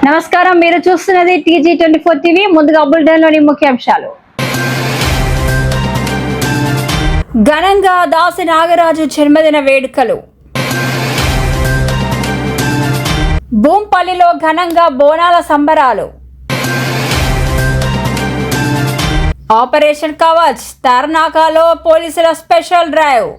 నమస్కారం, మీరు చూస్తున్నది TG24 టీవీ. ముందుగా బులెటిన్లోని ముఖ్యాంశాలు. ఘనంగా దాసి నాగరాజు జన్మదిన వేడుకలు. భూంపల్లిలో ఘనంగా బోనాల సంబరాలు. ఆపరేషన్ కవచ్, తార్నాకాలో పోలీసుల స్పెషల్ డ్రైవ్.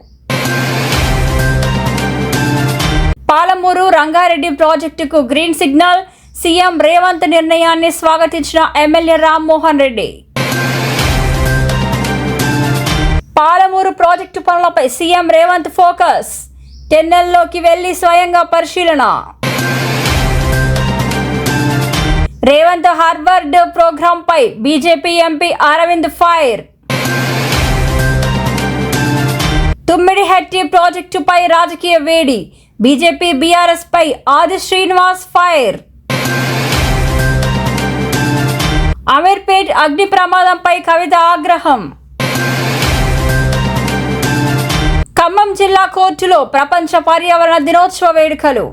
పాలమూరు రంగారెడ్డి ప్రాజెక్టుకు గ్రీన్ సిగ్నల్. సీఎం రేవంత్ నిర్ణయాన్ని స్వాగతించిన ఎమ్మెల్యే రామ్మోహన్ రెడ్డి. పాలమూరు ప్రాజెక్టు పనులపై సీఎం రేవంత్ ఫోకస్. టెన్నెల్లోకి వెళ్లి స్వయంగా పరిశీలన. రేవంత్ హార్వర్డ్ ప్రోగ్రాంపై BJP MP Aravind fire. Tummidihatti ప్రాజెక్టుపై రాజకీయ వేడి. బీజేపీ బీఆర్ఎస్ పై ఆది శ్రీనివాస్ ఫైర్. అమీర్పేట్ అగ్ని ప్రమాదంపై కవిత ఆగ్రహం. ఖమ్మం జిల్లా కోర్టులో ప్రపంచ పర్యావరణ దినోత్సవ వేడుకలు.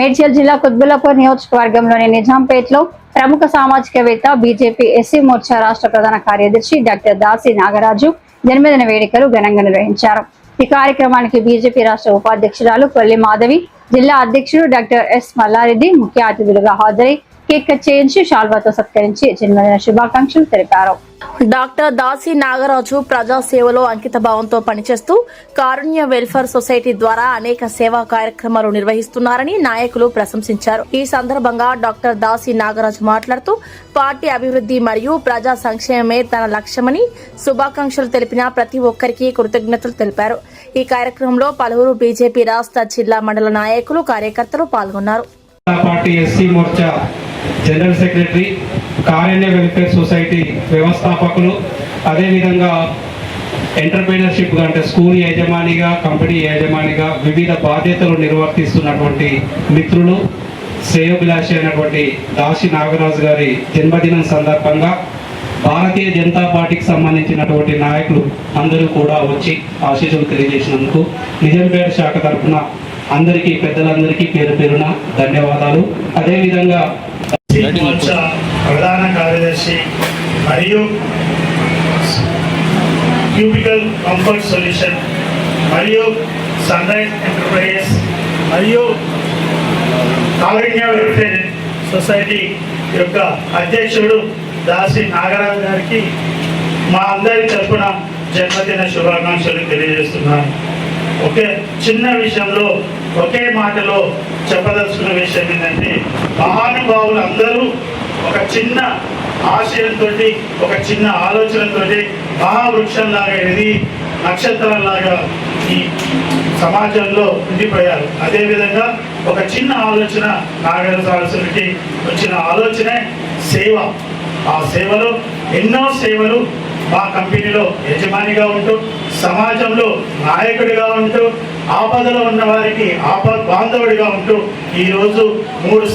మేడ్చల్ జిల్లా కుత్బుల్లాపూర్ నియోజకవర్గంలోని నిజాంపేట్లో ప్రముఖ సామాజికవేత్త, బీజేపీ ఎస్సీ మోర్చా రాష్ట్ర ప్రధాన కార్యదర్శి డాక్టర్ దాసి నాగరాజు జన్మదిన వేడుకలు ఘనంగా నిర్వహించారు. ఈ కార్యక్రమానికి బీజేపీ రాష్ట్ర ఉపాధ్యక్షురాలు కొల్లి మాధవి, జిల్లా అధ్యక్షుడు డాక్టర్ ఎస్ మల్లారెడ్డి ముఖ్య అతిథులుగా హాజరై కేక్ కట్ చేయించి శాల్వాతో సత్కరించి జన్మదిన శుభాకాంక్షలు తెలిపారు. డాక్టర్ దాసి నాగరాజు ప్రజాసేవలో అంకిత భావంతో పనిచేస్తూ కారుణ్య వెల్ఫేర్ సొసైటీ ద్వారా అనేక సేవా కార్యక్రమాలు నిర్వహిస్తున్నారని నాయకులు ప్రశంసించారు. ఈ సందర్భంగా డాక్టర్ దాసి నాగరాజు మాట్లాడుతూ పార్టీ అభివృద్ధి మరియు ప్రజా సంక్షేమమే తన లక్ష్యమని శుభాకాంక్షలు తెలిపిన ప్రతి ఒక్కరికి కృతజ్ఞతలు తెలిపారు. ఈ కార్యక్రమంలో పలువురు బీజేపీ రాష్ట్ర జిల్లా మండల నాయకులు, కార్యకర్తలు పాల్గొన్నారు. Party SC Morcha general secretary, Karunya welfare society వ్యవస్థాపకులు, అదేవిధంగా ఎంటర్ప్రైనర్షిప్ అంటే స్కూల్ యజమానిగా, కంపెనీ యజమానిగా వివిధ బాధ్యతలు నిర్వర్తిస్తున్నటువంటి మిత్రులు, శ్రేయోభిలాషి అయినటువంటి దాసి నాగరాజు గారి జన్మదినం సందర్భంగా భారతీయ జనతా పార్టీకి సంబంధించినటువంటి నాయకులు అందరూ కూడా వచ్చి ఆశీస్సులు తెలియజేసినందుకు నిజాంపేట శాఖ తరఫున అందరికీ, పెద్దలందరికీ పేరు పేరున ధన్యవాదాలు. అదేవిధంగా ప్రధాన కార్యదర్శి మరియు క్యూబికల్ కంఫర్ట్ సొల్యూషన్ మరియు సన్ రైజ్ ఎంటర్ప్రైజెస్ మరియు కారుణ్య వెల్ఫేర్ సొసైటీ యొక్క అధ్యక్షుడు దాసి నాగరాజు గారికి మా అందరి తరఫున జన్మదిన శుభాకాంక్షలు తెలియజేస్తున్నాను. ఒకే చిన్న విషయంలో, ఒకే మాటలో చెప్పదలుచుకున్న విషయం ఏంటంటే, మహానుభావులు అందరూ ఒక చిన్న ఆశయంతో, ఒక చిన్న ఆలోచనతో మహావృక్షంలాగా ఎదిగి నక్షత్రంలాగా ఈ సమాజంలో ఉండిపోయారు. అదేవిధంగా ఒక చిన్న ఆలోచన నాగరాజుకి వచ్చిన ఆలోచనే సేవ. ఆ సేవలో ఎన్నో సేవలు మా కంపెనీలో యజమానిగా ఉంటూ, సమాజంలో నాయకుడిగా ఉంటూ, ఆపదలో ఉన్న వారికి బాంధవుడిగా ఉంటూ ఈరోజు మూడు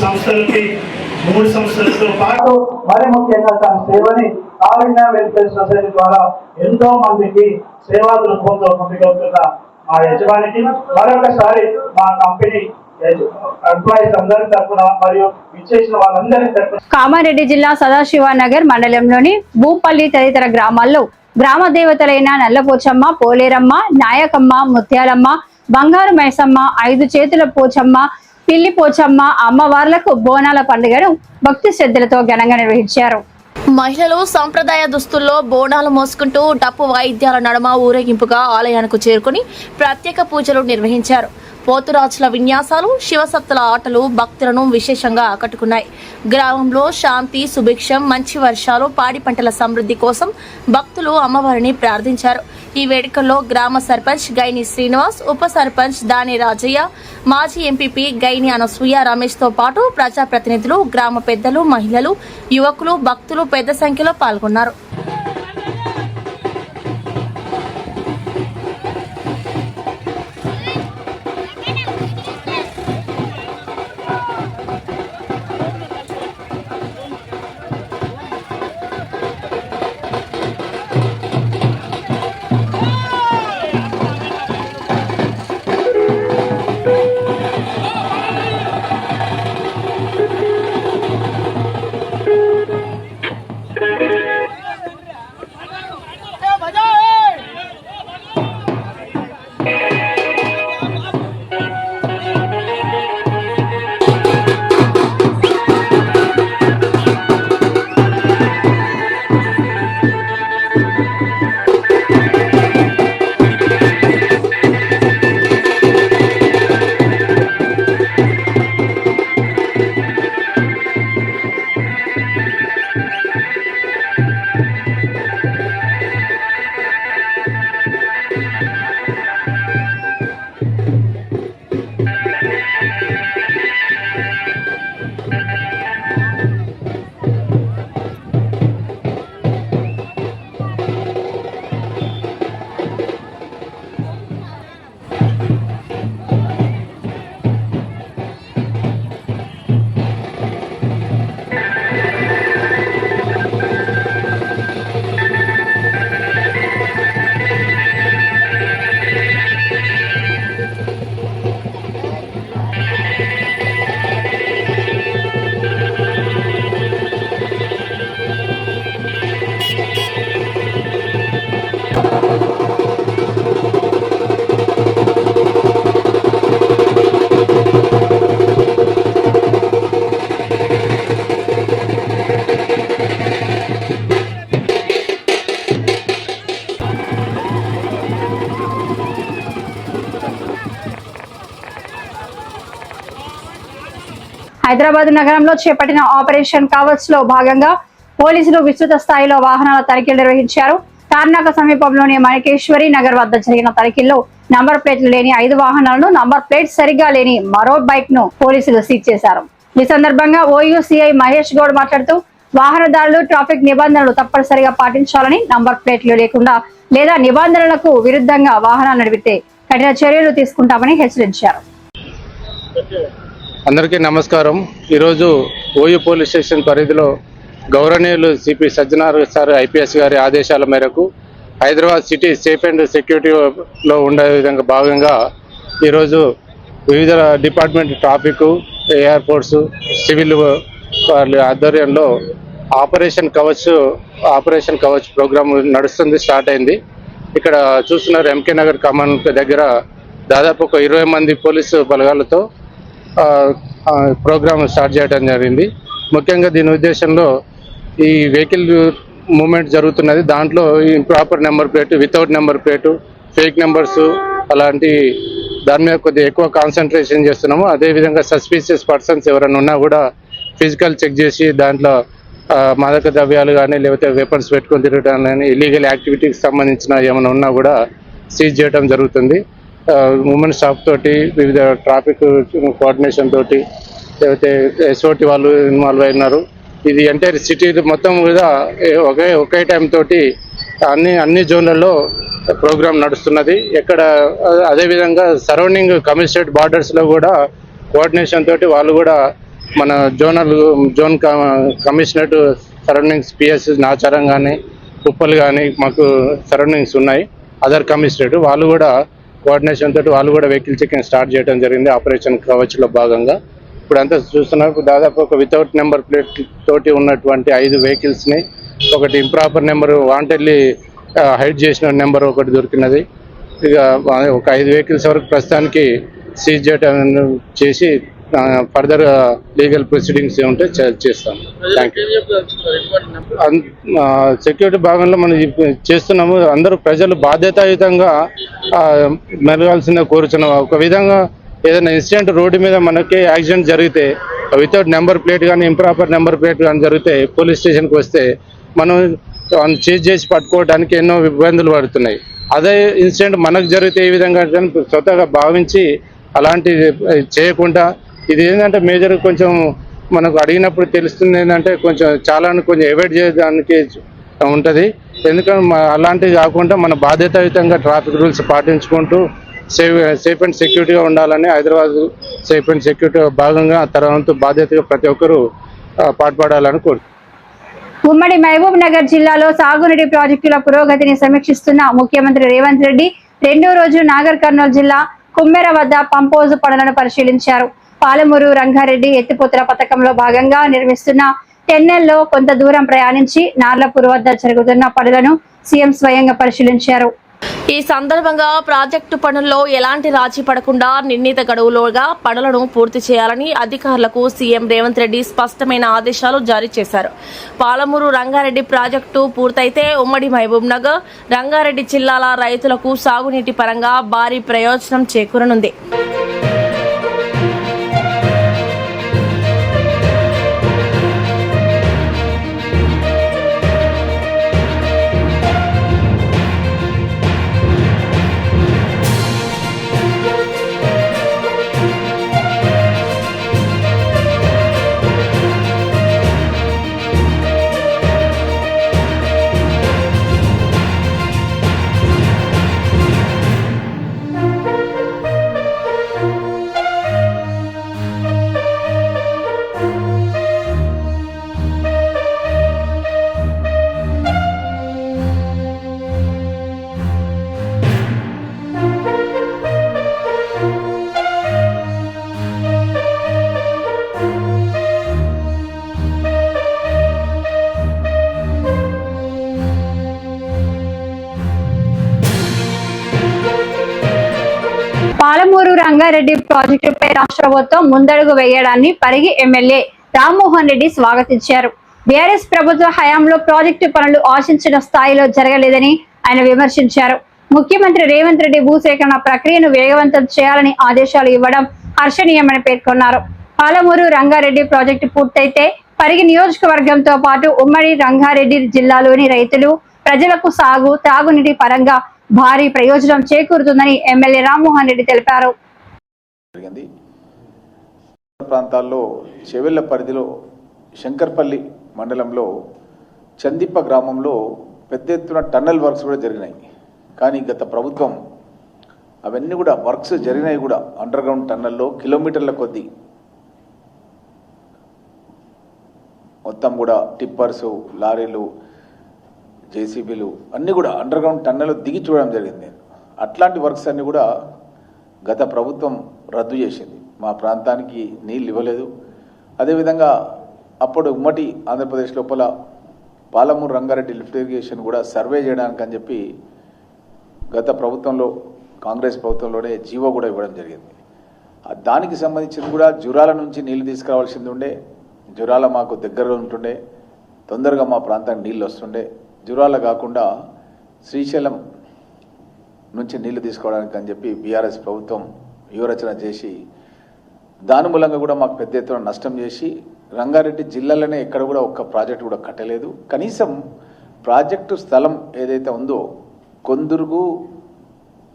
సంస్థలతో పాటు మరి ముఖ్యంగా తన సేవని కారుణ్య వెల్ఫేర్ సొసైటీ ద్వారా ఎంతో మందికి సేవా దృక్పథంతో ముందుకెళ్తున్న మా యజమానికి మరొకసారి మా కంపెనీ ఎంప్లాయీస్ అందరి తరఫున మరియు విచ్చేసిన వాళ్ళందరి తరఫున. కామారెడ్డి జిల్లా సదాశివనగర్ మండలంలోని భూపల్లి తదితర గ్రామాల్లో గ్రామ దేవతలైన నల్లపోచమ్మ, పోలేరమ్మ, నాయకమ్మ, ముత్యాలమ్మ, బంగారు మైసమ్మ, 5 చేతుల పోచమ్మ, పిల్లి పోచమ్మ అమ్మవార్లకు బోనాల పండుగను భక్తి శ్రద్ధలతో ఘనంగా నిర్వహించారు. మహిళలు సంప్రదాయ దుస్తుల్లో బోనాలు మోసుకుంటూ డప్పు వాయిద్యాల నడుమ ఊరేగింపుగా ఆలయానికి చేరుకుని ప్రత్యేక పూజలు నిర్వహించారు. పోతురాజుల విన్యాసాలు, శివసత్తుల ఆటలు భక్తులను విశేషంగా ఆకట్టుకున్నాయి. గ్రామంలో శాంతి, సుభిక్షం, మంచి వర్షాలు, పాడి పంటల సమృద్ధి కోసం భక్తులు అమ్మవారిని ప్రార్థించారు. ఈ వేడుకల్లో గ్రామ సర్పంచ్ గైని శ్రీనివాస్, ఉప సర్పంచ్ దాని రాజయ్య, మాజీ ఎంపీపీ గైని అనసూయ రమేష్ తో పాటు ప్రజాప్రతినిధులు, గ్రామ పెద్దలు, మహిళలు, యువకులు, భక్తులు పెద్ద సంఖ్యలో పాల్గొన్నారు. హైదరాబాద్ నగరంలో చేపట్టిన ఆపరేషన్ కవచ్ లో భాగంగా పోలీసులు విస్తృత స్థాయిలో వాహనాల తనిఖీలు నిర్వహించారు. తార్నాక సమీపంలోని మణికేశ్వరి నగర్ వద్ద జరిగిన తనిఖీల్లో నంబర్ ప్లేట్లు లేని 5 వాహనాలను, నంబర్ ప్లేట్ సరిగా లేని మరో బైక్ ను పోలీసులు సీజ్ చేశారు. ఈ సందర్భంగా ఓయూసీఐ మహేష్ గౌడ్ మాట్లాడుతూ వాహనదారులు ట్రాఫిక్ నిబంధనలు తప్పనిసరిగా పాటించాలని, నంబర్ ప్లేట్లు లేకుండా లేదా నిబంధనలకు విరుద్ధంగా వాహనాలు నడిపితే కఠిన చర్యలు తీసుకుంటామని హెచ్చరించారు. అందరికీ నమస్కారం. ఈరోజు ఓయూ పోలీస్ స్టేషన్ పరిధిలో గౌరవనీయులు సిపి సజ్జనార్ సార్ ఐపీఎస్ గారి ఆదేశాల మేరకు హైదరాబాద్ సిటీ సేఫ్ అండ్ సెక్యూరిటీలో ఉండే విధంగా భాగంగా ఈరోజు వివిధ డిపార్ట్మెంట్ ట్రాఫిక్, ఎయిర్పోర్ట్స్, సివిల్ వాళ్ళ ఆధ్వర్యంలో ఆపరేషన్ కవచ్ ప్రోగ్రామ్ నడుస్తుంది, స్టార్ట్ అయింది. ఇక్కడ చూస్తున్నారు ఎంకే నగర్ కమాన్ దగ్గర దాదాపు ఒక 20 మంది పోలీసు బలగాలతో ప్రోగ్రామ్ స్టార్ట్ చేయడం జరిగింది. ముఖ్యంగా దీని ఉద్దేశంలో ఈ వెహికల్ మూమెంట్ జరుగుతున్నది. దాంట్లో improper number plate, without number plate, fake numbers అలాంటి దాని మీద కొద్దిగా ఎక్కువ కాన్సన్ట్రేషన్ చేస్తున్నాము. అదేవిధంగా సస్పీషియస్ పర్సన్స్ ఎవరైనా ఉన్నా కూడా ఫిజికల్ చెక్ చేసి దాంట్లో మాదక ద్రవ్యాలు కానీ లేకపోతే వెపన్స్ పెట్టుకొని తిరగడం కానీ ఇల్లీగల్ యాక్టివిటీకి సంబంధించిన ఏమైనా ఉన్నా కూడా సీజ్ చేయడం జరుగుతుంది. ఉమెన్ స్టాఫ్ తోటి, వివిధ ట్రాఫిక్ కోఆర్డినేషన్ తోటి, లేకపోతే ఎస్ఓటి వాళ్ళు ఇన్వాల్వ్ అయినారు. ఇది ఎంటైర్ సిటీ మొత్తం కూడా ఒకే టైం తోటి అన్ని జోన్లలో ప్రోగ్రామ్ నడుస్తున్నది. ఎక్కడ అదేవిధంగా సరౌండింగ్ కమిషనరేట్ బార్డర్స్లో కూడా కోఆర్డినేషన్ తోటి వాళ్ళు కూడా మన zone commissionerate surroundings PS Nacharam కానీ ఉప్పల్ కానీ మాకు సరౌండింగ్స్ ఉన్నాయి. అదర్ కమిషనరేట్ వాళ్ళు కూడా కోఆర్డినేషన్ తోటి వాళ్ళు కూడా వెహికల్ చెకింగ్ స్టార్ట్ చేయడం జరిగింది ఆపరేషన్ కవచ్లో భాగంగా. ఇప్పుడంతా చూస్తున్నారు దాదాపు ఒక వితౌట్ నెంబర్ ప్లేట్ తోటి ఉన్నటువంటి 5 వెహికల్స్ని, ఒకటి ఇంప్రాపర్ నెంబర్ వాంటెడ్లీ హైడ్ చేసిన నెంబర్ ఒకటి దొరికినది. ఇక ఒక 5 వెహికల్స్ వరకు ప్రస్తుతానికి సీజ్ చేయడం చేసి ఫర్దర్ లీగల్ ప్రొసీడింగ్స్ ఉంటే చేస్తాం. Thank you. సెక్యూరిటీ భాగంలో మనం చేస్తున్నాము. అందరూ ప్రజలు బాధ్యతాయుతంగా మెలగాల్సిందే కోరుచున్నాం. ఒక విధంగా ఏదైనా ఇన్సిడెంట్ రోడ్డు మీద మనకి యాక్సిడెంట్ జరిగితే వితౌట్ నెంబర్ ప్లేట్ కానీ ఇంప్రాపర్ నెంబర్ ప్లేట్ కానీ జరిగితే పోలీస్ స్టేషన్కి వస్తే మనం చేజ్ చేసి పట్టుకోవడానికి ఎన్నో ఇబ్బందులు పడుతున్నాయి. అదే ఇన్సిడెంట్ మనకు జరిగితే ఈ విధంగా స్వతహాగా భావించి అలాంటివి చేయకుండా, ఇది ఏంటంటే మేజర్ కొంచెం మనకు అడిగినప్పుడు తెలుస్తుంది ఏంటంటే కొంచెం అవాయిడ్ చేయడానికి ఉంటుంది. ఎందుకంటే అలాంటివి కాకుండా మన బాధ్యతాయుతంగా ట్రాఫిక్ రూల్స్ పాటించుకుంటూ సేఫ్ అండ్ సెక్యూరిటీగా ఉండాలని హైదరాబాద్ సేఫ్ అండ్ సెక్యూరిటీ భాగంగా తర్వాత బాధ్యతగా ప్రతి ఒక్కరూ పాటుపడాలని కోరుతున్నాను. ఉమ్మడి మహబూబ్ నగర్ జిల్లాలో సాగునీటి ప్రాజెక్టుల పురోగతిని సమీక్షిస్తున్న ముఖ్యమంత్రి రేవంత్ రెడ్డి 2వ రోజు నాగర్ కర్నూలు జిల్లా కుమ్మెర వద్ద పంపోజు పనులను పరిశీలించారు. పాలమూరు రంగారెడ్డి ఎత్తిపోతల పథకంలో భాగంగా నిర్మిస్తున్న టెన్నెల్లో కొంత దూరం ప్రయాణించి నార్లపూర్ వద్ద జరుగుతున్న పనులను సీఎం స్వయంగా పరిశీలించారు. ఈ సందర్భంగా ప్రాజెక్టు పనుల్లో ఎలాంటి రాజీ పడకుండా నిర్ణీత గడువులోగా పనులను పూర్తి చేయాలని అధికారులకు సీఎం రేవంత్ రెడ్డి స్పష్టమైన ఆదేశాలు జారీ చేశారు. పాలమూరు రంగారెడ్డి ప్రాజెక్టు పూర్తయితే ఉమ్మడి మహబూబ్ నగర్, రంగారెడ్డి జిల్లాల రైతులకు సాగునీటి పరంగా భారీ ప్రయోజనం చేకూరనుంది. పాలమూరు రంగారెడ్డి ప్రాజెక్టుపై రాష్ట్ర ప్రభుత్వం ముందడుగు వేయడాన్ని పరిగి ఎమ్మెల్యే రామ్మోహన్ రెడ్డి స్వాగతించారు. బీఆర్ఎస్ ప్రభుత్వ హయాంలో ప్రాజెక్టు పనులు ఆశించిన స్థాయిలో జరగలేదని ఆయన విమర్శించారు. ముఖ్యమంత్రి రేవంత్ రెడ్డి భూసేకరణ ప్రక్రియను వేగవంతం చేయాలని ఆదేశాలు ఇవ్వడం హర్షణీయమని పేర్కొన్నారు. పాలమూరు రంగారెడ్డి ప్రాజెక్టు పూర్తయితే పరిగి నియోజకవర్గంతో పాటు ఉమ్మడి రంగారెడ్డి జిల్లాలోని రైతులు ప్రజలకు సాగు త్రాగునీటి పరంగా భారీ ప్రయోజనం చేకూరుతుందని ఎమ్మెల్యే రామ్మోహన్ రెడ్డి తెలిపారు. ప్రాంతాల్లో చెవెళ్ల పరిధిలో శంకర్పల్లి మండలంలో చందిప్ప గ్రామంలో పెద్ద ఎత్తున టన్నల్ వర్క్స్ కూడా జరిగినాయి. కానీ గత ప్రభుత్వం అవన్నీ కూడా వర్క్స్ జరిగినాయి కూడా అండర్ గ్రౌండ్ టన్నల్లో కిలోమీటర్ల కొద్దీ మొత్తం కూడా టిప్పర్సు, లారీలు, జేసీబీలు అన్నీ కూడా అండర్ గ్రౌండ్ టన్నల్లో దిగి చూడడం జరిగింది. అట్లాంటి వర్క్స్ అన్నీ కూడా గత ప్రభుత్వం రద్దు చేసింది. మా ప్రాంతానికి నీళ్ళు ఇవ్వలేదు. అదేవిధంగా అప్పుడు ఉమ్మడి ఆంధ్రప్రదేశ్ లోపల పాలమూరు రంగారెడ్డి లిఫ్ట్ ఇరిగేషన్ కూడా సర్వే చేయడానికి అని చెప్పి గత ప్రభుత్వంలో కాంగ్రెస్ ప్రభుత్వంలోనే జీవో కూడా ఇవ్వడం జరిగింది. దానికి సంబంధించింది కూడా జురాల నుంచి నీళ్లు తీసుకురావాల్సింది ఉండే. జురాల మాకు దగ్గరలో ఉంటుండే, తొందరగా మా ప్రాంతానికి నీళ్ళు వస్తుండే. జురాల కాకుండా శ్రీశైలం నుంచి నీళ్లు తీసుకోవడానికి అని చెప్పి బీఆర్ఎస్ ప్రభుత్వం వ్యూహరచన చేసి దాని మూలంగా కూడా మాకు పెద్ద ఎత్తున నష్టం చేసి రంగారెడ్డి జిల్లాలోనే ఎక్కడ కూడా ఒక్క ప్రాజెక్టు కూడా కట్టలేదు. కనీసం ప్రాజెక్టు స్థలం ఏదైతే ఉందో కొందుర్గు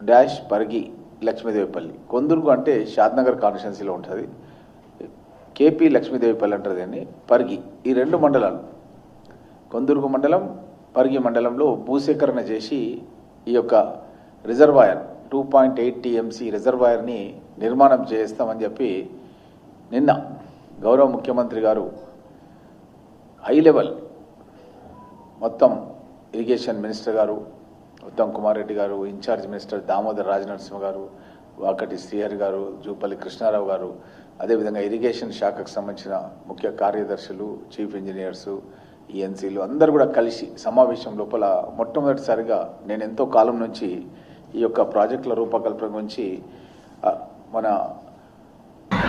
డాష్ పరిగి లక్ష్మీదేవిపల్లి, కొందుర్గు అంటే షాద్నగర్ కాన్స్టిట్యున్సీలో ఉంటుంది, కేపీ లక్ష్మీదేవిపల్లి అంటారు దాన్ని, పరిగి, ఈ రెండు మండలాలు కొందుర్గు మండలం పరిగి మండలంలో భూసేకరణ చేసి ఈ యొక్క రిజర్వాయర్ 2.8 TMC రిజర్వాయర్ని నిర్మాణం చేస్తామని చెప్పి నిన్న గౌరవ ముఖ్యమంత్రి గారు హై లెవెల్ మొత్తం ఇరిగేషన్ మినిస్టర్ గారు ఉత్తమ్ కుమార్ రెడ్డి గారు, ఇన్ఛార్జ్ మినిస్టర్ దామోదర్ రాజనరసింహ గారు, వాకటి శ్రీహరి గారు, జూపల్లి కృష్ణారావు గారు, అదేవిధంగా ఇరిగేషన్ శాఖకు సంబంధించిన ముఖ్య కార్యదర్శులు, చీఫ్ ఇంజనీర్సు, ఈఎన్సీలు అందరూ కూడా కలిసి సమావేశం లోపల మొట్టమొదటిసారిగా నేను ఎంతో కాలం నుంచి ఈ యొక్క ప్రాజెక్టుల రూపకల్పన గురించి మన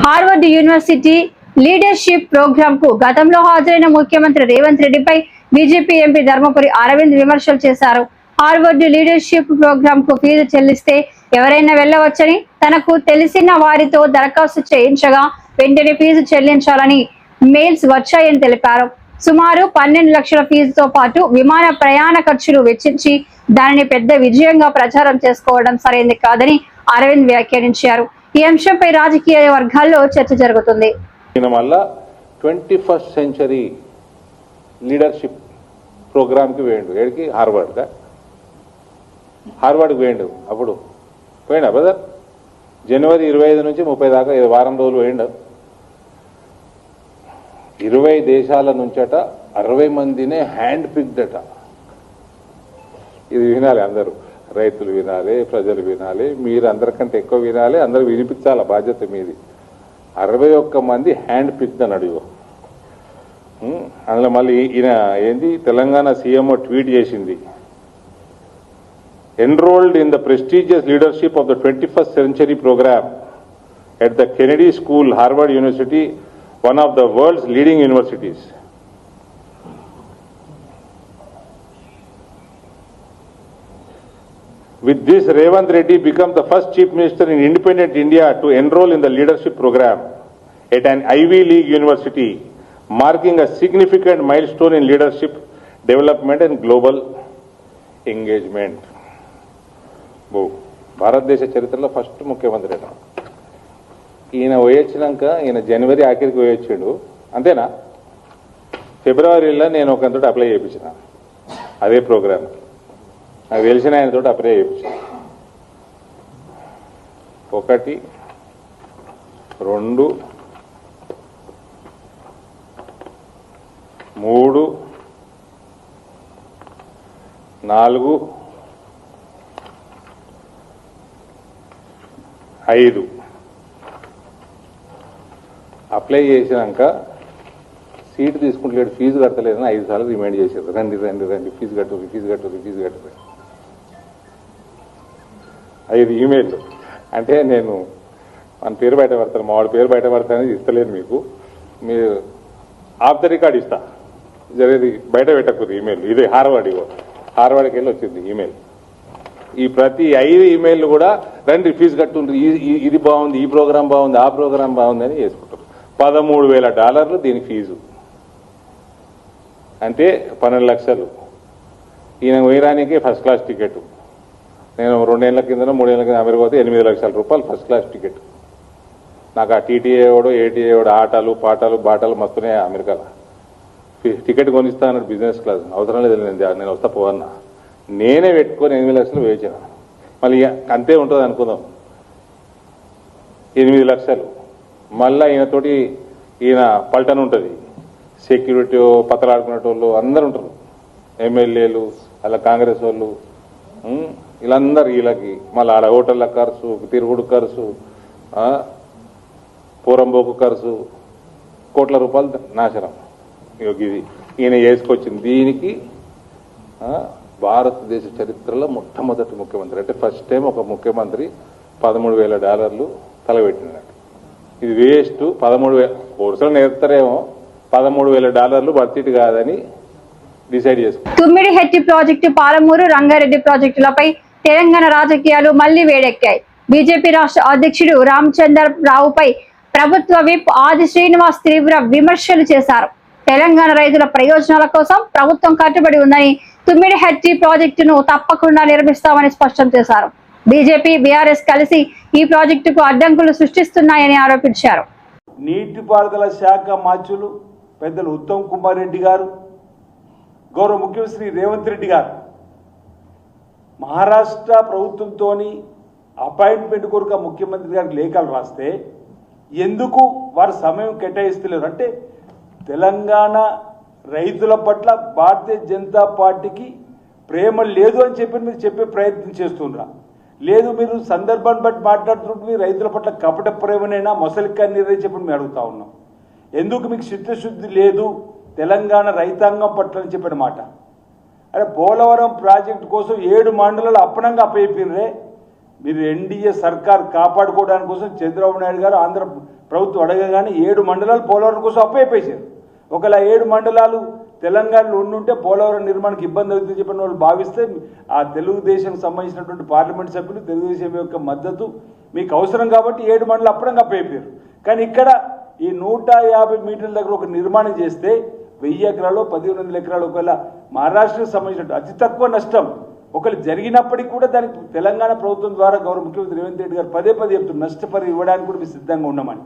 హార్వర్డ్ యూనివర్సిటీ లీడర్షిప్ ప్రోగ్రామ్ కు గతంలో హాజరైన ముఖ్యమంత్రి రేవంత్ రెడ్డిపై బీజేపీ ఎంపీ ధర్మపురి అరవింద్ విమర్శలు చేశారు. హార్వర్డ్ లీడర్షిప్ ప్రోగ్రామ్ కు ఫీజు చెల్లిస్తే ఎవరైనా వెళ్ళవచ్చని, తనకు తెలిసిన వారితో దరఖాస్తు చేయించగా వెంటనే ఫీజు చెల్లించాలని మెయిల్స్ వచ్చాయని తెలిపారు. సుమారు 12 లక్షల ఫీజుతో పాటు విమాన ప్రయాణ ఖర్చులు వెచ్చించి దానిని పెద్ద విజయంగా ప్రచారం చేసుకోవడం సరైంది కాదని అరవింద్ వ్యాఖ్యానించారు. ఈ అంశంపై రాజకీయ వర్గాల్లో చర్చ జరుగుతుంది. మళ్ళా 21st సెంచరీ లీడర్షిప్ ప్రోగ్రామ్కి వేయండు. ఏడికి? హార్వర్డ్కి వేయండు. అప్పుడు పోయినా బ్రదర్ జనవరి 25 నుంచి 30 దాకా వారం రోజులు వేయండు. 20 దేశాల నుంచట 60 మందినే హ్యాండ్ పిక్డ్ అట. ఇది వినాలి అందరూ, రైతులు వినాలి, ప్రజలు వినాలి, మీరు అందరికంటే ఎక్కువ వినాలి, అందరూ వినిపించాల బాధ్యత మీది. 61 మంది హ్యాండ్ పిక్డ్ అని అడుగు. అందులో మళ్ళీ ఈయన ఏంది తెలంగాణ సీఎంఓ ట్వీట్ చేసింది, enrolled in the prestigious leadership of the 21st century program at the Kennedy School, Harvard University, one of the world's leading universities. With this, Revanth Reddy becomes the first chief minister in independent India to enroll in the leadership program at an Ivy League university, marking a significant milestone in leadership development and global engagement. భారతదేశ చరిత్రలో first ముఖ్యమంత్రి అయినా ఈయన పోయొచ్చినాక, ఈయన జనవరి ఆఖరికి పోయొచ్చాడు అంతేనా? ఫిబ్రవరిలో నేను ఒకంతటి అప్లై చేయించిన అదే ప్రోగ్రామ్, నాకు తెలిసిన ఆయనతో అప్లై చేయించిన. 1, 2, 3, 4, 5 అప్లై చేసినాక సీటు తీసుకుంటలేడు, ఫీజు కట్టలేదని 5 సార్లు రిమైండ్ చేశారు. రండి ఫీజు కట్టరు. 5 ఈమెయిల్. అంటే నేను మన పేరు బయట పెడతాను, మా వాడి పేరు బయట పెడతానని ఇస్తలేను మీకు, మీరు ఆఫ్ ద రికార్డ్ ఇస్తా, జరిగేది బయట పెట్టకూడదు ఈమెయిల్. ఇదే హార్వర్డ్కి వెళ్ళి వచ్చింది ఈమెయిల్. ఈ ప్రతి 5 ఈమెయిల్ కూడా రండి ఫీజు కట్టుండ్రు, ఇది బాగుంది, ఈ ప్రోగ్రాం బాగుంది, ఆ ప్రోగ్రాం బాగుంది అని చేసుకుంటారు. $13,000 దీని ఫీజు, అంటే 12 లక్షలు. ఈయన వేయడానికే ఫస్ట్ క్లాస్ టికెట్. నేను 2 ఏళ్ల కింద 3 ఏళ్ల కింద అమెరికా పోతే $8 లక్షల ఫస్ట్ క్లాస్ టికెట్. నాకు ఆ టీటీఏ వాడు ఏటీఏ వాడు ఆటలు పాటలు బాటలు మస్తున్నాయి అమెరికాలో. టికెట్ కొనిస్తా అన్నాడు బిజినెస్ క్లాస్. అవసరం లేదు, నేను వస్తా పోవన్నా. నేనే పెట్టుకొని 8 లక్షలు వేయించిన. మళ్ళీ అంతే ఉంటుంది అనుకుందాం, 8 లక్షలు. మళ్ళీ ఈయనతోటి ఈయన పల్టన్ ఉంటుంది, సెక్యూరిటీ పత్తలాడుకునేటోళ్ళు అందరు ఉంటారు, ఎమ్మెల్యేలు అలా కాంగ్రెస్ వాళ్ళు, వీళ్ళందరూ వీళ్ళకి మళ్ళీ ఆడ హోటళ్ళ ఖర్చు, తిరుగుడు ఖర్చు, పూరంబోకు ఖర్చు, కోట్ల రూపాయలు నాశనం. ఇది ఈయన చేసుకొచ్చింది. దీనికి భారతదేశ చరిత్రలో మొట్టమొదటి ముఖ్యమంత్రి, అంటే ఫస్ట్ టైం ఒక ముఖ్యమంత్రి $13,000 తలపెట్టినట్టు. ఇది వేస్ట్. 13,000 కోర్సులు నేర్పుతారేమో, $13,000 భర్తీటి కాదని డిసైడ్ చేసుకున్నారు. తుమ్మిడిహెట్టి ప్రాజెక్టు, పాలమూరు రంగారెడ్డి ప్రాజెక్టులపై తెలంగాణ రాజకీయాలు మళ్లీ వేడెక్కాయి. బీజేపీ రాష్ట్ర అధ్యక్షుడు రామచంద్రరావుపై ప్రభుత్వ విప్ ఆది శ్రీనివాస్ తీవ్ర విమర్శలు చేశారు. తెలంగాణ రైతుల ప్రయోజనాల కోసం ప్రభుత్వం కట్టుబడి ఉందని, తుమ్మిడిహెట్టి ప్రాజెక్టును తప్పకుండా నిర్మిస్తామని స్పష్టం చేశారు. బీజేపీ బీఆర్ఎస్ కలిసి ఈ ప్రాజెక్టుకు అడ్డంకులు సృష్టిస్తున్నాయని ఆరోపించారు. నీటిపారుదల శాఖ మంత్రులు పెద్దలు ఉత్తమ్ కుమార్ రెడ్డి గారు, గౌరవ ముఖ్యమంత్రి రేవంత్ రెడ్డి గారు మహారాష్ట్ర ప్రభుత్వంతో అపాయింట్మెంట్ కొరకు ముఖ్యమంత్రి గారికి లేఖలు రాస్తే ఎందుకు వారు సమయం కేటాయిస్తలేరు? అంటే తెలంగాణ రైతుల పట్ల భారతీయ జనతా పార్టీకి ప్రేమ లేదు అని చెప్పి మీరు చెప్పే ప్రయత్నం చేస్తున్నారు. లేదు, మీరు సందర్భాన్ని బట్టి మాట్లాడుతుంటే మీ రైతుల పట్ల కపట ప్రేమనైనా మొసలికాయ నిర్ణయం చెప్పి మేము అడుగుతా ఉన్నాం. ఎందుకు మీకు చిత్తశుద్ధి లేదు తెలంగాణ రైతాంగం పట్ల అని చెప్పిన మాట? అరే, పోలవరం ప్రాజెక్టు కోసం 7 మండలాలు అప్పనంగా అప్పయిపోయినరే. మీరు ఎన్డీఏ సర్కార్ కాపాడుకోవడానికి కోసం చంద్రబాబు నాయుడు గారు ఆంధ్ర ప్రభుత్వం అడగగానే 7 మండలాలు పోలవరం కోసం అప్పయిపోయారు. ఒకవేళ 7 మండలాలు తెలంగాణలో ఉండుంటే పోలవరం నిర్మాణానికి ఇబ్బంది అవుతుందని చెప్పిన వాళ్ళు భావిస్తే ఆ తెలుగుదేశం సంబంధించినటువంటి పార్లమెంట్ సభ్యులు తెలుగుదేశం యొక్క మద్దతు మీకు అవసరం కాబట్టి 7 మండలాలు అప్పటిగా అప్పయిపోయారు. కానీ ఇక్కడ ఈ 150 మీటర్ల దగ్గర ఒక నిర్మాణం చేస్తే 1000 ఎకరాలు 1500 ఎకరాలు ఒకవేళ మహారాష్ట్రకు సంబంధించినట్టు అతి తక్కువ నష్టం ఒకవేళ జరిగినప్పటికీ కూడా దానికి తెలంగాణ ప్రభుత్వం ద్వారా గౌరవ ముఖ్యమంత్రి రేవంత్ రెడ్డి గారు పదే చెప్తున్నారు నష్టపరి ఇవ్వడానికి కూడా మేము సిద్ధంగా ఉన్నామని.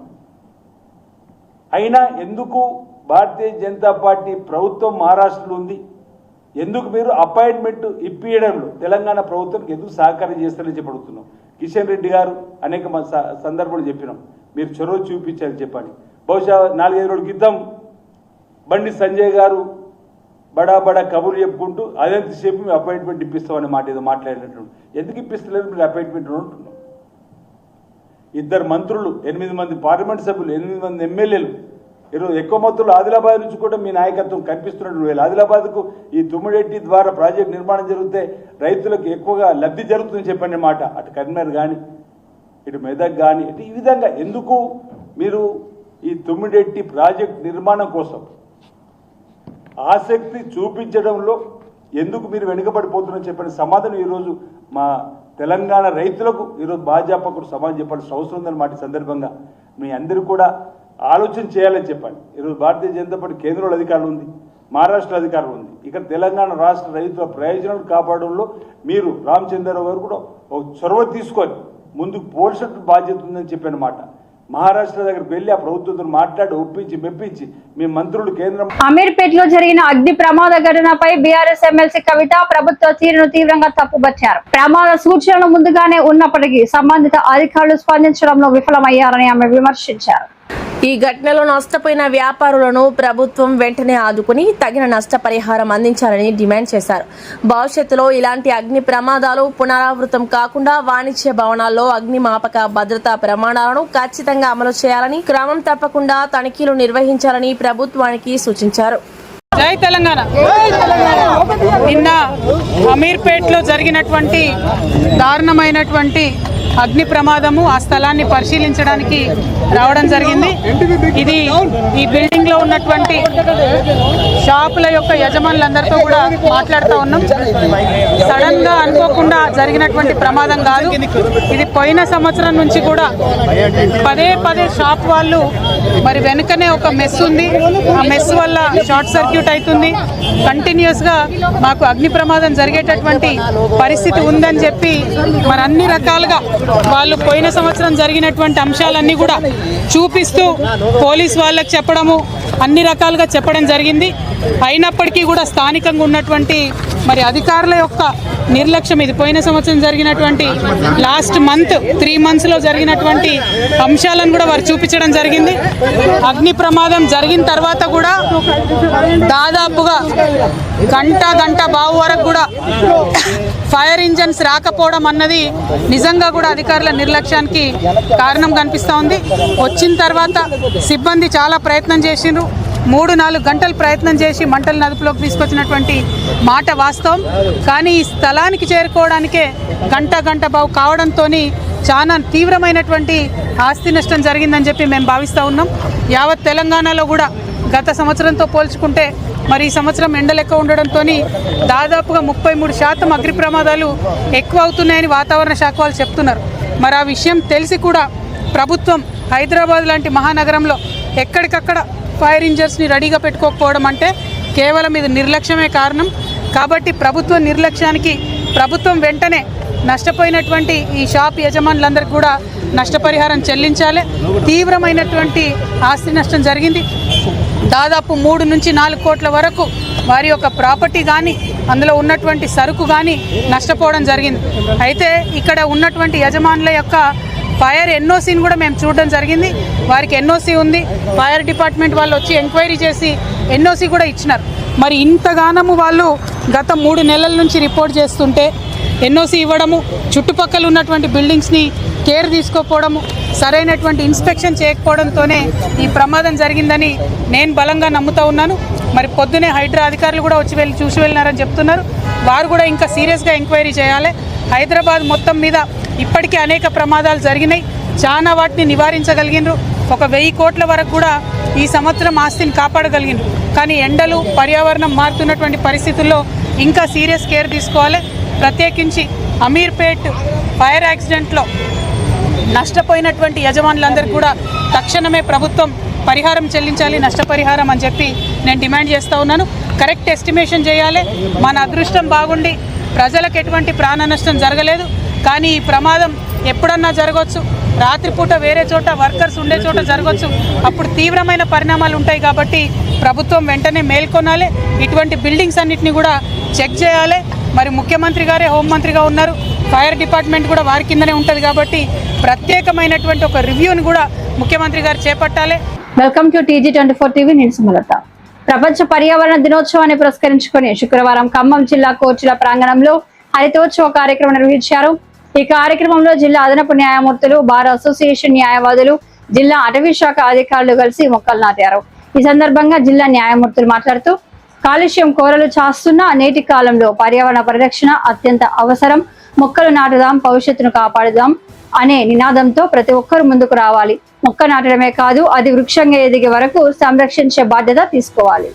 అయినా ఎందుకు భారతీయ జనతా పార్టీ ప్రభుత్వం మహారాష్ట్రలో ఉంది, ఎందుకు మీరు అపాయింట్మెంట్ ఇప్పించడంలో తెలంగాణ ప్రభుత్వానికి ఎందుకు సహకారం చేస్తారని చెప్పి అడుగుతున్నాం. కిషన్ రెడ్డి గారు అనేక సందర్భాలు చెప్పినాం, మీరు చొరవ చూపించాలని చెప్పండి. బహుశా 4-5 రోజుల క్రితం బండి సంజయ్ గారు బడా కబుర్లు చెప్పుకుంటూ అదంతసేపు మేము అపాయింట్మెంట్ ఇప్పిస్తామనే మాట ఏదో మాట్లాడినట్టు. ఎందుకు ఇప్పిస్తలేదు మీరు అపాయింట్మెంట్ ఉంటున్నాం? 2 మంత్రులు, 8 మంది పార్లమెంట్ సభ్యులు, 8 మంది ఎమ్మెల్యేలు, ఈరోజు ఎక్కువ మొత్తంలో ఆదిలాబాద్ నుంచి కూడా మీ నాయకత్వం కనిపిస్తున్నట్టు. ఆదిలాబాద్కు ఈ తుమ్మిడెట్టి ద్వారా ప్రాజెక్ట్ నిర్మాణం జరిగితే రైతులకు ఎక్కువగా లబ్ధి జరుగుతుందని చెప్పండి మాట. అటు కరీంనగర్ కానీ ఇటు మెదక్ కానీ ఇటు ఈ విధంగా ఎందుకు మీరు ఈ తుమ్మిడెట్టి ప్రాజెక్ట్ నిర్మాణం కోసం ఆసక్తి చూపించడంలో ఎందుకు మీరు వెనుకబడిపోతున్నారని చెప్పిన సమాధానం ఈరోజు మా తెలంగాణ రైతులకు ఈరోజు భాజపాకు సమాధానం చెప్పాల్సిన అవసరం ఉందని మాట సందర్భంగా మీ అందరూ కూడా ఆలోచన చేయాలని చెప్పండి. ఈరోజు భారతీయ జనతా పార్టీ కేంద్రంలో అధికారులు ఉంది, మహారాష్ట్ర అధికారులు ఉంది. ఇక్కడ తెలంగాణ రాష్ట్ర రైతుల ప్రయోజనాలు కాపాడంలో మీరు రామచంద్రరావు గారు కూడా ఒక చొరవ తీసుకొని ముందుకు పోల్సిన బాధ్యత ఉందని చెప్పిన మాట. మహారాష్ట్ర దగ్గరికి వెళ్లి ఆ ప్రభుత్వంతో మాట్లాడి ఒప్పించి మెప్పించి మీ మంత్రులు కేంద్రం. అమీర్పేటలో జరిగిన అగ్ని ప్రమాద ఘటనపై బీఆర్ఎస్ ఎమ్మెల్సీ కవిత ప్రభుత్వ తీరును తీవ్రంగా తప్పుబట్టారు. ప్రమాద సూచనలు ముందుగానే ఉన్నప్పటికీ సంబంధిత అధికారులు స్పందించడంలో విఫలమయ్యారని ఆమె విమర్శించారు. ఈ ఘటనలో నష్టపోయిన వ్యాపారులను ప్రభుత్వం వెంటనే ఆదుకుని తగిన నష్టపరిహారం అందించాలని డిమాండ్ చేశారు. భవిష్యత్తులో ఇలాంటి అగ్ని ప్రమాదాలు పునరావృతం కాకుండా వాణిజ్య భవనాల్లో అగ్నిమాపక భద్రతా ప్రమాణాలను ఖచ్చితంగా అమలు చేయాలని, క్రమం తప్పకుండా తనిఖీలు నిర్వహించాలని ప్రభుత్వానికి సూచించారు. జై తెలంగాణ. నిన్న అమీర్పేట్లో జరిగినటువంటి దారుణమైనటువంటి అగ్ని ప్రమాదము, ఆ స్థలాన్ని పరిశీలించడానికి రావడం జరిగింది. ఇది ఈ బిల్డింగ్ లో ఉన్నటువంటి షాపుల యొక్క యజమానులందరితో కూడా మాట్లాడుతూ ఉన్నాం. సడన్ గా అనుకోకుండా జరిగినటువంటి ప్రమాదం కాదు. ఇది పోయిన సంవత్సరం నుంచి కూడా పదే పదే షాప్ వాళ్ళు మరి వెనుకనే ఒక మెస్ ఉంది, ఆ మెస్ వల్ల షార్ట్ సర్క్యూట్ అవుతుంది, కంటిన్యూస్ గా మాకు అగ్ని ప్రమాదం జరిగేటటువంటి పరిస్థితి ఉందని చెప్పి మరి అన్ని రకాలుగా వాళ్ళు పోయిన సంవత్సరం జరిగినటువంటి అంశాలన్నీ కూడా చూపిస్తూ పోలీస్ వాళ్ళకి చెప్పడము అన్ని రకాలుగా చెప్పడం జరిగింది. అయినప్పటికీ కూడా స్థానికంగా ఉన్నటువంటి మరి అధికారుల యొక్క నిర్లక్ష్యం, ఇది పోయిన సంవత్సరం జరిగినటువంటి లాస్ట్ మంత్ 3 months లో జరిగినటువంటి అంశాలను కూడా వారు చూపించడం జరిగింది. అగ్ని ప్రమాదం జరిగిన తర్వాత కూడా దాదాపుగా గంట బావు వరకు కూడా ఫైర్ ఇంజన్స్ రాకపోవడం అన్నది నిజంగా కూడా అధికారుల నిర్లక్ష్యానికి కారణం కనిపిస్తూ ఉంది. వచ్చిన తర్వాత సిబ్బంది చాలా ప్రయత్నం చేసిండ్రు, 3-4 గంటలు ప్రయత్నం చేసి మంటలు అదుపులోకి తీసుకొచ్చినటువంటి మాట వాస్తవం. కానీ ఈ స్థలానికి చేరుకోవడానికే గంట బావు కావడంతో చాలా తీవ్రమైనటువంటి ఆస్తి నష్టం జరిగిందని చెప్పి మేము భావిస్తూ ఉన్నాం. యావత్ తెలంగాణలో కూడా గత సంవత్సరంతో పోల్చుకుంటే మరి ఈ సంవత్సరం ఎండలు ఎక్కువ ఉండడంతో దాదాపుగా 33% అగ్ని ప్రమాదాలు ఎక్కువ అవుతున్నాయని వాతావరణ శాఖ వాళ్ళు చెప్తున్నారు. మరి ఆ విషయం తెలిసి కూడా ప్రభుత్వం హైదరాబాద్ లాంటి మహానగరంలో ఎక్కడికక్కడ ఫైర్ ఇంజన్స్ని రెడీగా పెట్టుకోకపోవడం అంటే కేవలం ఇది నిర్లక్ష్యమే కారణం. కాబట్టి ప్రభుత్వ నిర్లక్ష్యానికి ప్రభుత్వం వెంటనే నష్టపోయినటువంటి ఈ షాప్ యజమానులందరికీ కూడా నష్టపరిహారం చెల్లించాలి. తీవ్రమైనటువంటి ఆస్తి నష్టం జరిగింది. దాదాపు 3 నుంచి 4 కోట్ల వరకు వారి యొక్క ప్రాపర్టీ కానీ అందులో ఉన్నటువంటి సరుకు కానీ నష్టపోవడం జరిగింది. అయితే ఇక్కడ ఉన్నటువంటి యజమానుల యొక్క ఫైర్ ఎన్ఓసీని కూడా మేము చూడడం జరిగింది. వారికి ఎన్ఓసీ ఉంది, ఫైర్ డిపార్ట్మెంట్ వాళ్ళు వచ్చి ఎంక్వైరీ చేసి ఎన్ఓసీ కూడా ఇచ్చినారు. మరి ఇంతగానము వాళ్ళు గత 3 నెలల నుంచి రిపోర్ట్ చేస్తుంటే ఎన్ఓసీ ఇవ్వడము, చుట్టుపక్కల ఉన్నటువంటి బిల్డింగ్స్ని కేర్ తీసుకోకపోవడము, సరైనటువంటి ఇన్స్పెక్షన్ చేయకపోవడంతోనే ఈ ప్రమాదం జరిగిందని నేను బలంగా నమ్ముతూ ఉన్నాను. మరి పొద్దునే హైడ్రా అధికారులు కూడా వచ్చి చూసి వెళ్ళినారని చెప్తున్నారు. వారు కూడా ఇంకా సీరియస్గా ఎంక్వైరీ చేయాలి. హైదరాబాద్ మొత్తం మీద ఇప్పటికే అనేక ప్రమాదాలు జరిగినాయి, చాలా వాటిని నివారించగలిగినారు. ఒక 1000 కోట్ల వరకు కూడా ఈ సంవత్సరం ఆస్తిని కాపాడగలిగినారు. కానీ ఎండలు, పర్యావరణం మారుతున్నటువంటి పరిస్థితుల్లో ఇంకా సీరియస్ కేర్ తీసుకోవాలి. ప్రత్యేకించి అమీర్పేట్ ఫైర్ యాక్సిడెంట్లో నష్టపోయినటువంటి యజమానులందరికీ కూడా తక్షణమే ప్రభుత్వం పరిహారం చెల్లించాలి, నష్టపరిహారం అని చెప్పి నేను డిమాండ్ చేస్తూ ఉన్నాను. కరెక్ట్ ఎస్టిమేషన్ చేయాలి. మన అదృష్టం బాగుండి ప్రజలకు ఎటువంటి ప్రాణ నష్టం జరగలేదు. కానీ ఈ ప్రమాదం ఎప్పుడన్నా జరగవచ్చు, రాత్రిపూట వేరే చోట వర్కర్స్ ఉండే చోట జరగవచ్చు. అప్పుడు తీవ్రమైన పరిణామాలు ఉంటాయి. కాబట్టి ప్రభుత్వం వెంటనే మేల్కొనాలి, ఇటువంటి బిల్డింగ్స్ అన్నిటిని కూడా చెక్ చేయాలి. మరి ముఖ్యమంత్రి గారే హోంమంత్రిగా ఉన్నారు, ఫైర్ డిపార్ట్మెంట్ కూడా వారి కిందనే ఉంటుంది. కాబట్టి ప్రత్యేకమైనటువంటి ఒక రివ్యూని కూడా ముఖ్యమంత్రి గారు చేపట్టాలి. Welcome to TG24 TV. నేను సుమలత. ప్రపంచ పర్యావరణ దినోత్సవాన్ని పురస్కరించుకొని శుక్రవారం ఖమ్మం జిల్లా కోర్టుల ప్రాంగణంలో హరితోత్సవ కార్యక్రమం నిర్వహించారు. ఈ కార్యక్రమంలో జిల్లా అదనపు న్యాయమూర్తులు, బార్ అసోసియేషన్ న్యాయవాదులు, జిల్లా అటవీ శాఖ అధికారులు కలిసి మొక్కలు నాటారు. ఈ సందర్భంగా జిల్లా న్యాయమూర్తులు మాట్లాడుతూ కాలుష్యం కోరలు చాస్తున్న నేటి కాలంలో పర్యావరణ పరిరక్షణ అత్యంత అవసరం. మొక్కలు నాటుదాం, భవిష్యత్తును కాపాడుదాం అనే నినాదంతో ప్రతి ఒక్కరూ ముందుకు రావాలి. మొక్క నాటడమే కాదు, అది వృక్షంగా ఎదిగే వరకు సంరక్షించే బాధ్యత తీసుకోవాలి.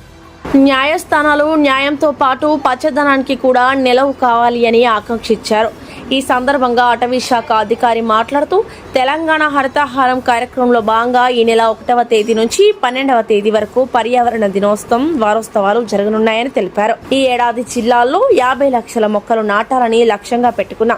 న్యాయస్థానాలు న్యాయంతో పాటు పచ్చదనానికి కూడా నిలవు కావాలి అని ఆకాంక్షించారు. ఈ సందర్భంగా అటవీ శాఖ అధికారి మాట్లాడుతూ తెలంగాణ హరితహారం కార్యక్రమంలో భాగంగా ఈ నెల 1వ తేదీ నుంచి 12వ తేదీ వరకు పర్యావరణ దినోత్సవం వారోత్సవాలు జరగనున్నాయని తెలిపారు. ఈ ఏడాది జిల్లాల్లో 50 లక్షల మొక్కలు నాటాలని లక్ష్యంగా పెట్టుకున్న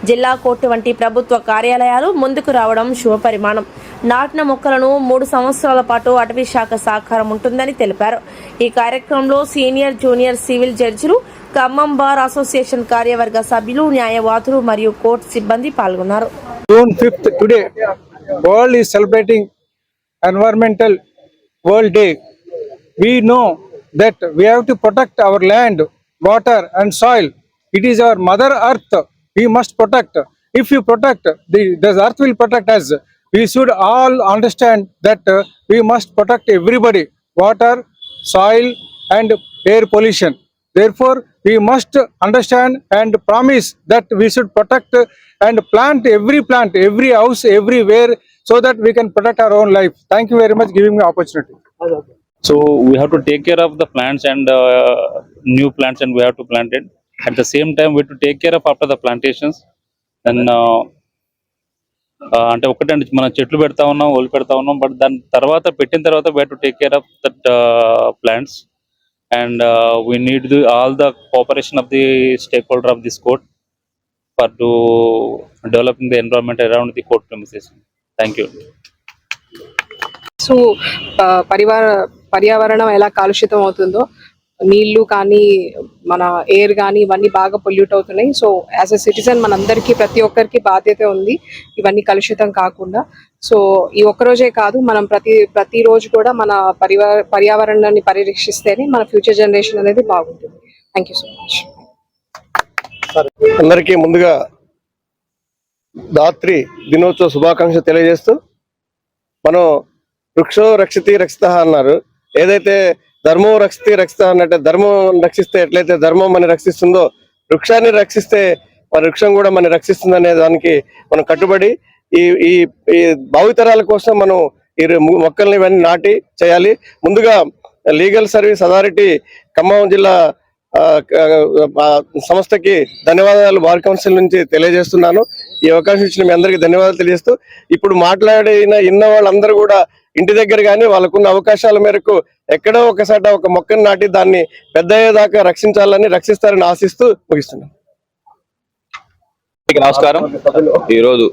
జిల్లా కోర్టు వంటి ప్రభుత్వ కార్యాలయాలు ముందుకు రావడం శుభపరిమాణం. నాటిన మొక్కలను 3 సంవత్సరాల పాటు అటవీ శాఖ సహకారం ఉంటుందని తెలిపారు. ఈ కార్యక్రమంలో సీనియర్, జూనియర్ సివిల్ జడ్జిలు, ఖమ్మం బార్ అసోసియేషన్ కార్యవర్గ సభ్యులు, న్యాయవాదులు మరియు కోర్టు సిబ్బంది పాల్గొన్నారు. June 5th today, world is celebrating Environmental World Day. We know that we have to protect our land, water and soil. It is our mother earth. We must protect. If you protect, the earth will protect us. We should all understand that we must protect everybody, water, soil and air pollution. Therefore, we must understand and promise that we should protect and plant, every house, everywhere so that we can protect our own life. Thank you very much giving me opportunity. So we have to take care of the plants and new plants, and we have to plant it. At the same time, we have to take care of after the plantations. Then అంటే ఒకటండి మనం చెట్లు పెడతా ఉన్నాం, ఒళ్ళు పెడతా ఉన్నాం, but దాని తర్వాత పెట్టిన తర్వాత we have to take care of that plants, and we need all the cooperation of the stakeholder of this court for to developing the environment around the court premises. Thank you. So పర్యావరణం ఎలా కాలుష్యం అవుతుందో, నీళ్లు కానీ మన air కానీ ఇవన్నీ బాగా పొల్యూట్ అవుతున్నాయి. సో యాజ్ ఎ సిటిజన్ మనందరికీ ప్రతి ఒక్కరికి బాధ్యత ఉంది ఇవన్నీ కలుషితం కాకుండా. సో ఈ ఒక్కరోజే కాదు, మనం ప్రతిరోజు కూడా మన పర్యావరణాన్ని పరిరక్షిస్తేనే మన ఫ్యూచర్ జనరేషన్ అనేది బాగుంటుంది. Thank you so much. అందరికీ ముందుగా ధాత్రి దినోత్సవ శుభాకాంక్షలు తెలియజేస్తూ, మనం వృక్షో రక్షితి రక్షిత అన్నారు. ఏదైతే ధర్మం రక్షితి రక్షిత అన్నట్టే, ధర్మం రక్షిస్తే ఎట్లయితే ధర్మం మనం రక్షిస్తుందో, వృక్షాన్ని రక్షిస్తే మన వృక్షం కూడా మనం రక్షిస్తుంది అనే దానికి మనం కట్టుబడి ఈ ఈ ఈ భావితరాల కోసం మనం ఈ మొక్కల్ని ఇవన్నీ నాటి చేయాలి. ముందుగా లీగల్ సర్వీస్ అథారిటీ ఖమ్మం జిల్లా సంస్థకి ధన్యవాదాలు బార్ కౌన్సిల్ నుంచి తెలియజేస్తున్నాను. ఈ అవకాశం ఇచ్చిన మీ అందరికీ ధన్యవాదాలు తెలియజేస్తూ, ఇప్పుడు ఇన్న వాళ్ళందరూ కూడా ఇంటి దగ్గర కానీ వాళ్ళకున్న అవకాశాల మేరకు ఎక్కడో ఒకసారి ఒక మొక్కను నాటి దాన్ని పెద్ద అయ్యేదాకా రక్షిస్తారని ఆశిస్తూ ముగిస్తున్నాను. నమస్కారం. ఈరోజు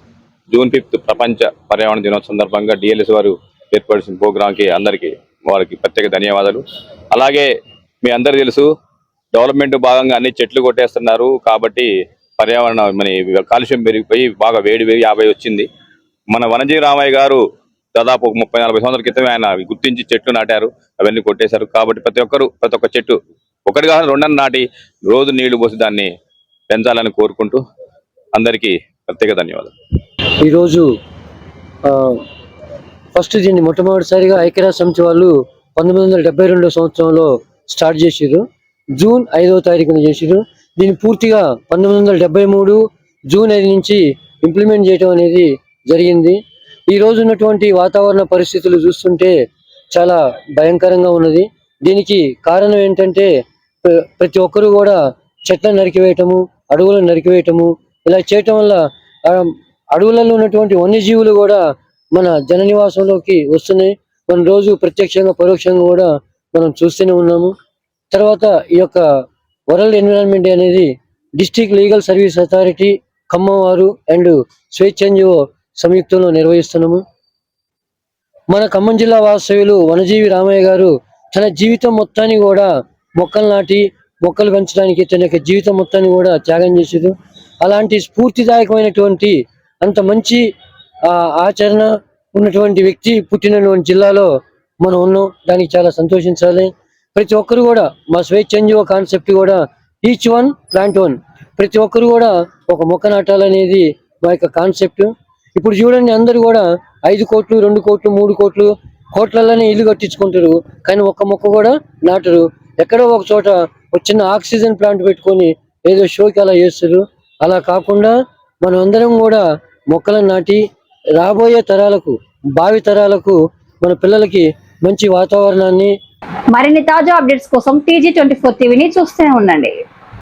జూన్ 5 ప్రపంచ పర్యావరణ దినోత్సవం సందర్భంగా డిఎల్ఎస్ వారు ఏర్పరిచిన ప్రోగ్రామ్ కి వారికి ప్రత్యేక ధన్యవాదాలు. అలాగే మీ అందరు తెలుసు, డెవలప్మెంట్ భాగంగా అన్ని చెట్లు కొట్టేస్తున్నారు కాబట్టి పర్యావరణం మన కాలుష్యం పెరిగిపోయి బాగా వేడి 50 వచ్చింది. మన వనజీవి రామయ్య గారు దాదాపు 30-40 సంవత్సరాల క్రితమే ఆయన గుర్తించి చెట్లు నాటారు, అవన్నీ కొట్టేశారు. కాబట్టి ప్రతి ఒక్క చెట్టు ఒకటి కాదు 2 నాటి రోజు నీళ్లు పోసి దాన్ని పెంచాలని కోరుకుంటూ అందరికీ ప్రత్యేక ధన్యవాదాలు. ఈరోజు ఫస్ట్ దీన్ని మొట్టమొదటిసారిగా ఐక్యరాజ్య సమితి వాళ్ళు 1972 సంవత్సరంలో స్టార్ట్ చేసిర్రు. జూన్ 5వ తారీఖున చేసిర్రు. దీన్ని పూర్తిగా 1973 జూన్ 5 నుంచి ఇంప్లిమెంట్ చేయడం అనేది జరిగింది. ఈ రోజు ఉన్నటువంటి వాతావరణ పరిస్థితులు చూస్తుంటే చాలా భయంకరంగా ఉన్నది. దీనికి కారణం ఏంటంటే ప్రతి ఒక్కరు కూడా చెట్లను నరికివేయటము, అడవులను నరికివేయటము, ఇలా చేయటం వల్ల అడవులలో ఉన్నటువంటి వన్యజీవులు కూడా మన జన నివాసంలోకి వస్తున్నాయి. మన రోజు ప్రత్యక్షంగా పరోక్షంగా కూడా మనం చూస్తూనే ఉన్నాము. తర్వాత ఈ యొక్క వరల్డ్ ఎన్విరాన్మెంట్ డే అనేది district legal service authority Khammam వారు అండ్ స్వేచ్ఛంజీవో సంయుక్తంలో నిర్వహిస్తున్నాము. మన ఖమ్మం జిల్లా వాస్తవ్యులు వనజీవి రామయ్య గారు తన జీవితం మొత్తాన్ని కూడా మొక్కలు నాటి మొక్కలు పెంచడానికి తన యొక్క జీవితం మొత్తాన్ని కూడా త్యాగం చేశారు. అలాంటి స్ఫూర్తిదాయకమైనటువంటి అంత మంచి ఆచరణ ఉన్నటువంటి వ్యక్తి పుట్టినటువంటి జిల్లాలో మనం ఉన్నాం. దానికి చాలా సంతోషించాలి. ప్రతి ఒక్కరు కూడా మా స్వేచ్ఛంజీవో కాన్సెప్ట్ కూడా ఈచ్ వన్ ప్లాంట్ వన్, ప్రతి ఒక్కరు కూడా ఒక మొక్క నాటాలనేది మా యొక్క కాన్సెప్ట్. ఇప్పుడు చూడండి, అందరూ కూడా 5 కోట్లు 2 కోట్లు 3 కోట్లు కోట్లలోనే ఇల్లు కట్టించుకుంటారు, కానీ ఒక్క మొక్క కూడా నాటరు. ఎక్కడో ఒక చోట ఒక చిన్న ఆక్సిజన్ ప్లాంట్ పెట్టుకొని ఏదో షోకి అలా చేస్తారు. అలా కాకుండా మనం అందరం కూడా మొక్కలను నాటి రాబోయే తరాలకు, భావి తరాలకు మన పిల్లలకి మంచి వాతావరణాన్ని. మరిన్ని తాజా అప్డేట్స్ కోసం TG24 టీవీని చూస్తూనే ఉండండి.